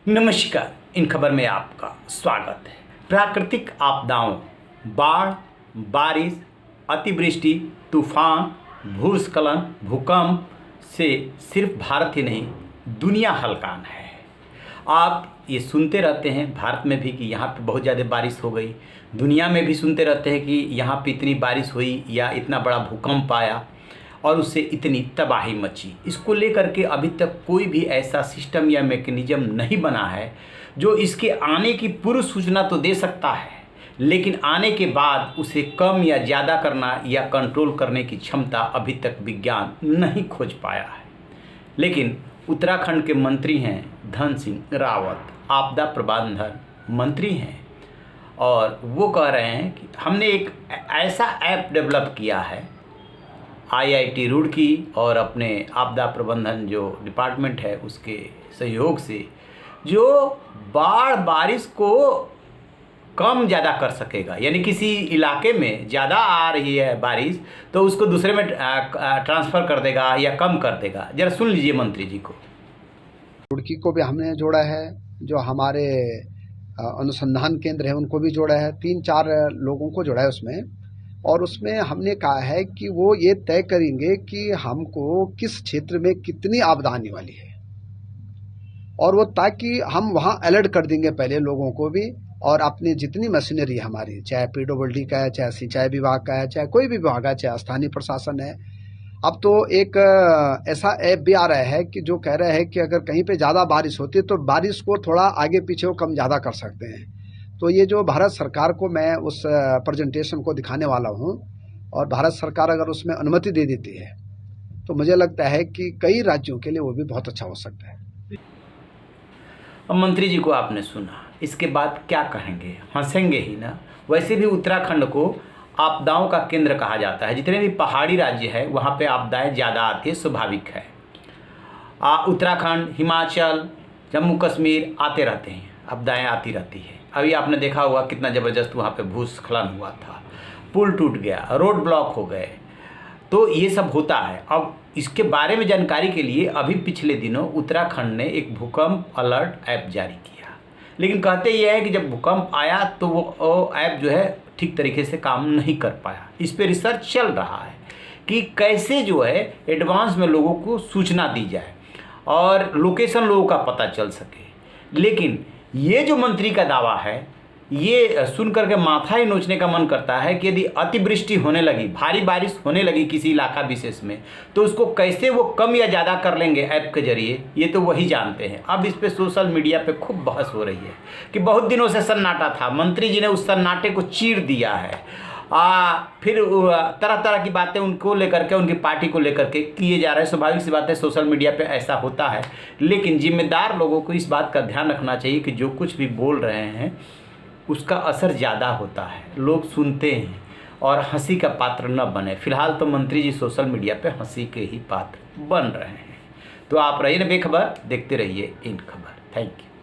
नमस्कार। इन खबर में आपका स्वागत है। प्राकृतिक आपदाओं, बाढ़, बारिश, अतिवृष्टि, तूफान, भूस्खलन, भूकंप से सिर्फ भारत ही नहीं दुनिया हलकान है। आप ये सुनते रहते हैं भारत में भी कि यहाँ पे बहुत ज़्यादा बारिश हो गई, दुनिया में भी सुनते रहते हैं कि यहाँ पे इतनी बारिश हुई या इतना बड़ा भूकंप आया और उससे इतनी तबाही मची। इसको लेकर के अभी तक कोई भी ऐसा सिस्टम या मैकेनिज्म नहीं बना है जो इसके आने की पूर्व सूचना तो दे सकता है, लेकिन आने के बाद उसे कम या ज़्यादा करना या कंट्रोल करने की क्षमता अभी तक विज्ञान नहीं खोज पाया है। लेकिन उत्तराखंड के मंत्री हैं धन सिंह रावत, आपदा प्रबंधन मंत्री हैं, और वो कह रहे हैं कि हमने एक ऐसा ऐप डेवलप किया है IIT रुड़की और अपने आपदा प्रबंधन जो डिपार्टमेंट है उसके सहयोग से, जो बाढ़ बारिश को कम ज़्यादा कर सकेगा। यानी किसी इलाके में ज़्यादा आ रही है बारिश तो उसको दूसरे में ट्रांसफ़र कर देगा या कम कर देगा। जरा सुन लीजिए मंत्री जी को। रुड़की को भी हमने जोड़ा है, जो हमारे अनुसंधान केंद्र है उनको भी जोड़ा है, 3-4 लोगों को जोड़ा है उसमें। और उसमें हमने कहा है कि वो ये तय करेंगे कि हमको किस क्षेत्र में कितनी आपदा आने वाली है, और वो ताकि हम वहाँ अलर्ट कर देंगे पहले लोगों को भी, और अपनी जितनी मशीनरी हमारी, चाहे PWD का है, चाहे सिंचाई विभाग का है, चाहे कोई भी विभाग है, चाहे स्थानीय प्रशासन है। अब तो एक ऐसा ऐप भी आ रहा है कि जो कह रहा है कि अगर कहीं पे ज़्यादा बारिश होती है तो बारिश को थोड़ा आगे पीछे कम ज़्यादा कर सकते हैं। तो ये जो भारत सरकार को मैं उस प्रेजेंटेशन को दिखाने वाला हूँ, और भारत सरकार अगर उसमें अनुमति दे देती है तो मुझे लगता है कि कई राज्यों के लिए वो भी बहुत अच्छा हो सकता है। अब मंत्री जी को आपने सुना, इसके बाद क्या कहेंगे? हंसेंगे ही ना। वैसे भी उत्तराखंड को आपदाओं का केंद्र कहा जाता है। जितने भी पहाड़ी राज्य है वहाँ पे आपदाएं ज़्यादा आती है, स्वाभाविक है। उत्तराखंड, हिमाचल, जम्मू कश्मीर आते रहते हैं, आपदाएं आती रहती है। अभी आपने देखा होगा कितना ज़बरदस्त वहाँ पे भूस्खलन हुआ था, पुल टूट गया, रोड ब्लॉक हो गए, तो ये सब होता है। अब इसके बारे में जानकारी के लिए अभी पिछले दिनों उत्तराखंड ने एक भूकंप अलर्ट ऐप जारी किया, लेकिन कहते ये है कि जब भूकंप आया तो वो ऐप जो है ठीक तरीके से काम नहीं कर पाया। इस पे रिसर्च चल रहा है कि कैसे जो है एडवांस में लोगों को सूचना दी जाए और लोकेशन लोगों का पता चल सके। लेकिन ये जो मंत्री का दावा है, ये सुन करके माथा ही नोचने का मन करता है कि यदि अतिवृष्टि होने लगी, भारी बारिश होने लगी किसी इलाका विशेष में, तो उसको कैसे वो कम या ज़्यादा कर लेंगे ऐप के जरिए, ये तो वही जानते हैं। अब इस पे सोशल मीडिया पे खूब बहस हो रही है कि बहुत दिनों से सन्नाटा था, मंत्री जी ने उस सन्नाटे को चीर दिया है। फिर तरह तरह की बातें उनको लेकर के, उनकी पार्टी को लेकर के किए जा रहे हैं। स्वाभाविक सी बात है, सोशल मीडिया पे ऐसा होता है। लेकिन जिम्मेदार लोगों को इस बात का ध्यान रखना चाहिए कि जो कुछ भी बोल रहे हैं उसका असर ज़्यादा होता है, लोग सुनते हैं, और हंसी का पात्र न बने। फिलहाल तो मंत्री जी सोशल मीडिया पे हंसी के ही पात्र बन रहे हैं। तो आप रहिए ना बेखबर, देखते रहिए इन खबर। Thank you.